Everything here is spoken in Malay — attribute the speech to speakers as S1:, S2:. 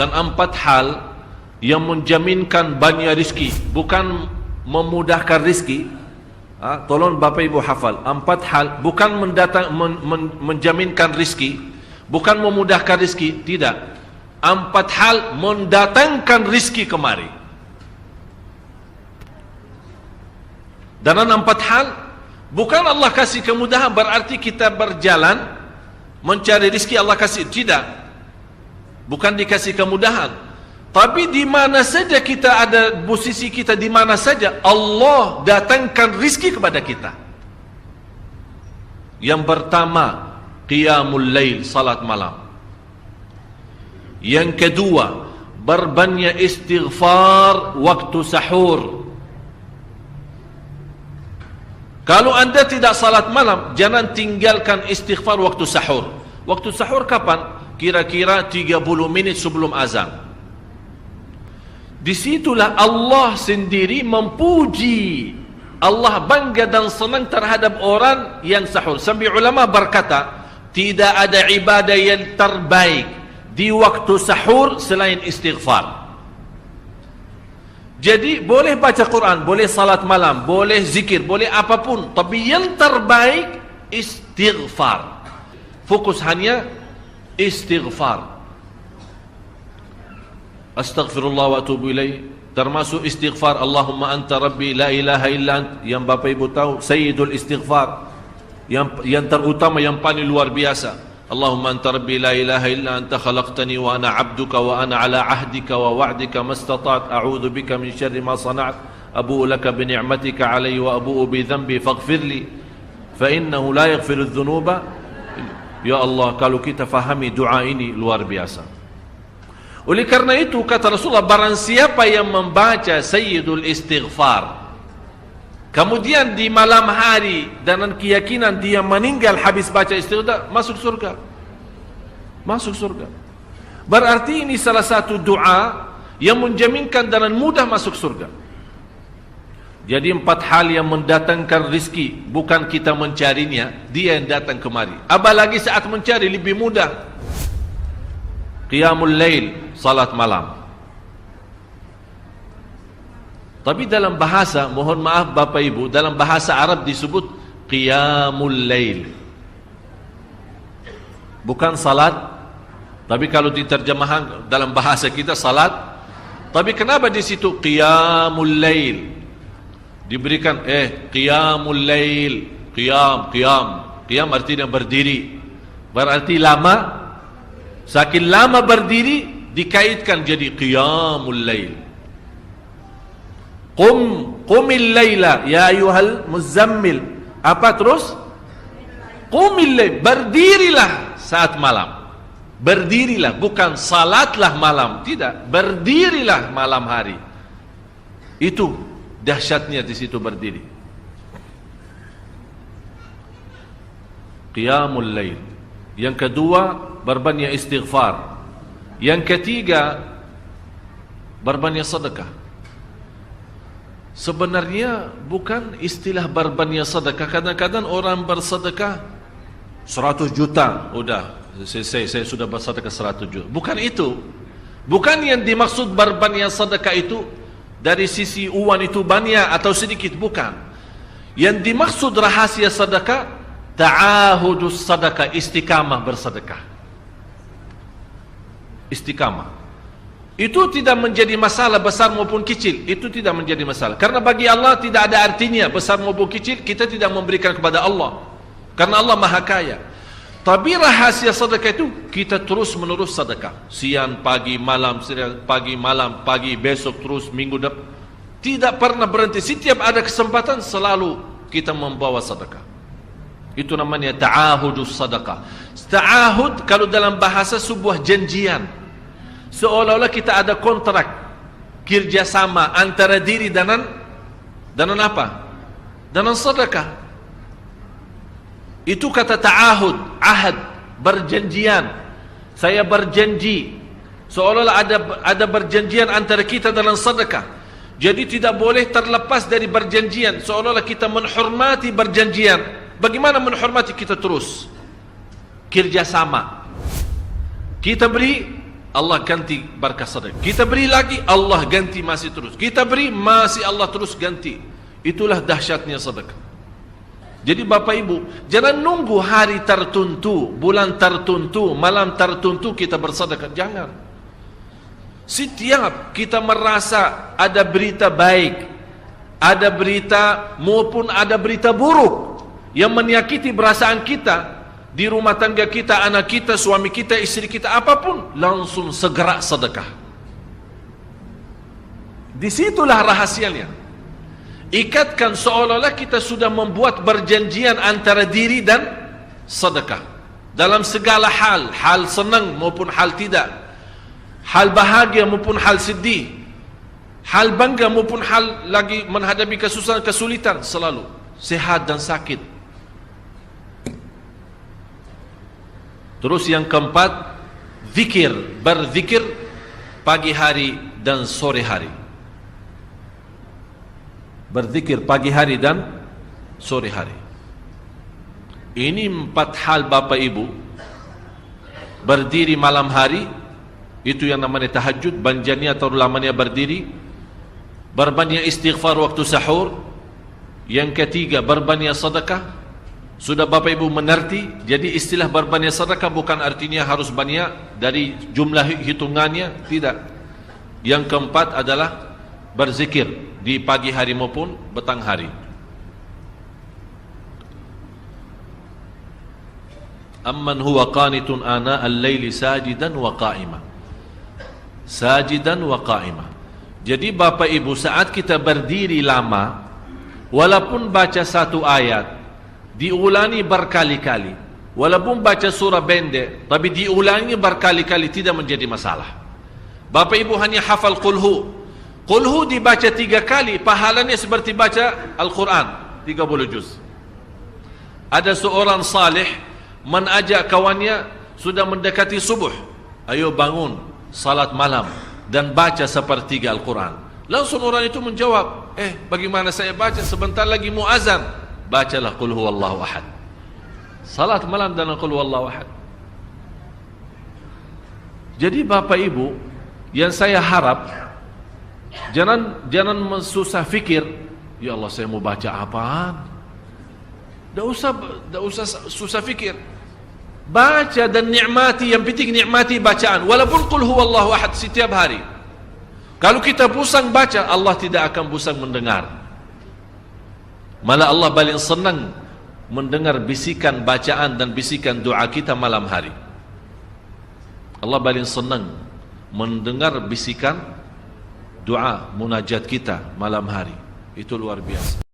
S1: dan 4 hal yang menjaminkan banyak rizki, bukan memudahkan rizki. Tolong Bapak Ibu hafal, 4 hal bukan menjaminkan rizki, bukan memudahkan rizki, tidak. 4 hal mendatangkan rizki kemari. Dan 4 hal bukan Allah kasih kemudahan berarti kita berjalan mencari rizki Allah kasih, tidak. Bukan dikasih kemudahan. Tapi di mana saja kita ada, posisi kita di mana saja, Allah datangkan rizki kepada kita. Yang pertama, qiyamul lail, salat malam. Yang kedua, berbanyak istighfar waktu sahur. Kalau anda tidak salat malam, jangan tinggalkan istighfar waktu sahur. Waktu sahur kapan? Kira-kira 30 menit sebelum azan. Disitulah Allah sendiri memuji, Allah bangga dan senang terhadap orang yang sahur. Sampai ulama berkata, tidak ada ibadah yang terbaik di waktu sahur selain istighfar. Jadi boleh baca Quran, boleh salat malam, boleh zikir, boleh apapun, tapi yang terbaik istighfar. Fokus hanya istighfar. Astaghfirullah wa atubu ilaih, termasuk istighfar Allahumma anta rabbi la ilaha illa ant, yang Bapak Ibu tahu sayyidul istighfar, yang terutama, yang paling luar biasa. Allahumma anta rabbi la ilaha illa anta khalaqtani wa ana abduka wa ana ala ahdika wa wa'dika mastata'at a'udzu bika min syarri ma sana'at abu'u laka bi ni'matika alayya wa abu'u bi dhanbi faghfirli fa innahu la yaghfiru adh-dhunuba. Ya Allah, kalau kita fahami doa ini luar biasa. Oleh karena itu kata Rasulullah, barang siapa yang membaca sayyidul istighfar, kemudian di malam hari dengan keyakinan dia meninggal habis baca istighfar, masuk surga. Masuk surga. Berarti ini salah satu doa yang menjaminkan dengan mudah masuk surga. Jadi 4 hal yang mendatangkan rizki, bukan kita mencarinya, dia yang datang kemari. Apalagi saat mencari lebih mudah. Qiyamul lail, salat malam. Tapi dalam bahasa, mohon maaf Bapak Ibu, dalam bahasa Arab disebut qiyamul lail, bukan salat. Tapi kalau diterjemahkan dalam bahasa kita salat. Tapi kenapa di situ qiyamul lail? Diberikan qiyamul lail, qiyam artinya berdiri. Berarti lama. Saking lama berdiri dikaitkan jadi qiyamul lail. Qumil laila ya ayyuhal muzammil. Apa terus? Qumil lail, berdirilah saat malam. Berdirilah, bukan salatlah malam, tidak, berdirilah malam hari. Itu dahsyatnya di situ berdiri. Qiyamul lail. Yang kedua, berbanyak istighfar. Yang ketiga, berbanyak sedekah. Sebenarnya bukan istilah berbanyak sedekah. Kadang-kadang orang bersedekah 100 juta, udah saya sudah bersedekah 100 juta. Bukan itu. Bukan yang dimaksud berbanyak sedekah itu dari sisi uang itu banyak atau sedikit, bukan. Yang dimaksud rahasia sedekah, ta'ahudus sedekah, istiqamah bersedekah. Istiqamah itu tidak menjadi masalah besar maupun kecil. Itu tidak menjadi masalah, karena bagi Allah tidak ada artinya besar maupun kecil. Kita tidak memberikan kepada Allah karena Allah Maha Kaya. Tapi rahasia sedekah itu kita terus menerus sedekah, siang, pagi, malam, siang, pagi, malam, pagi, besok, terus minggu depan, tidak pernah berhenti. Setiap ada kesempatan selalu kita membawa sedekah. Itu namanya ta'ahudus sedekah. Ta'ahud kalau dalam bahasa sebuah janjian, seolah-olah kita ada kontrak kerjasama antara diri dengan apa? Dengan sedekah. Itu kata ta'ahud, ahad, berjanjian. Saya berjanji, seolah-olah ada berjanjian antara kita dalam sedekah. Jadi tidak boleh terlepas dari berjanjian, seolah-olah kita menghormati berjanjian. Bagaimana menghormati? Kita terus kerjasama. Kita beri, Allah ganti berkah sedekah. Kita beri lagi, Allah ganti masih terus. Kita beri, masih Allah terus ganti. Itulah dahsyatnya sedekah. Jadi Bapak Ibu, jangan nunggu hari tertentu, bulan tertentu, malam tertentu kita bersedekah. Jangan. Setiap kita merasa ada berita baik, ada berita maupun ada berita buruk yang menyakiti perasaan kita, di rumah tangga kita, anak kita, suami kita, istri kita, apapun, langsung segera sedekah. Disitulah rahasianya. Ikatkan seolah-olah kita sudah membuat perjanjian antara diri dan sedekah. Dalam segala hal, hal senang maupun hal tidak, hal bahagia maupun hal sedih, hal bangga maupun hal lagi menghadapi kesusahan, kesulitan, selalu sehat dan sakit. Terus yang keempat, zikir, berzikir pagi hari dan sore hari. Berzikir pagi hari dan sore hari. Ini 4 hal Bapak Ibu. Berdiri malam hari, itu yang namanya tahajud, banjanya atau lamanya berdiri. Berbanyak istighfar waktu sahur. Yang ketiga, berbanyak sedekah. Sudah Bapak Ibu mengerti, jadi istilah berbanyak sedekah bukan artinya harus banyak dari jumlah hitungannya, tidak. Yang keempat adalah berzikir di pagi hari maupun petang hari. Amman huwa qanitun ana al-laili sajidan wa qa'ima. Sajidan wa qa'ima. Jadi Bapak Ibu, saat kita berdiri lama, walaupun baca satu ayat, diulangi berkali-kali, walaupun baca surah pendek, tapi diulangi berkali-kali, tidak menjadi masalah. Bapak Ibu hanya hafal qulhu. Qulhu dibaca 3 kali, pahalanya seperti baca Al-Quran 30 juz. Ada seorang salih mengajak kawannya, sudah mendekati subuh, ayo bangun salat malam dan baca sepertiga Al-Quran. Langsung orang itu menjawab, bagaimana saya baca, sebentar lagi mau azan. Bacalah qul huwallahu ahad. Salat malam dan qul huwallahu ahad. Jadi Bapak Ibu, yang saya harap, jangan susah fikir, ya Allah saya mau baca apaan. Tidak usah susah fikir. Baca dan nikmati, yang penting nikmati bacaan. Walaupun qul huwallahu ahad setiap hari. Kalau kita pusing baca, Allah tidak akan pusing mendengar. Malah Allah paling senang mendengar bisikan bacaan dan bisikan doa kita malam hari. Allah paling senang mendengar bisikan doa munajat kita malam hari. Itu luar biasa.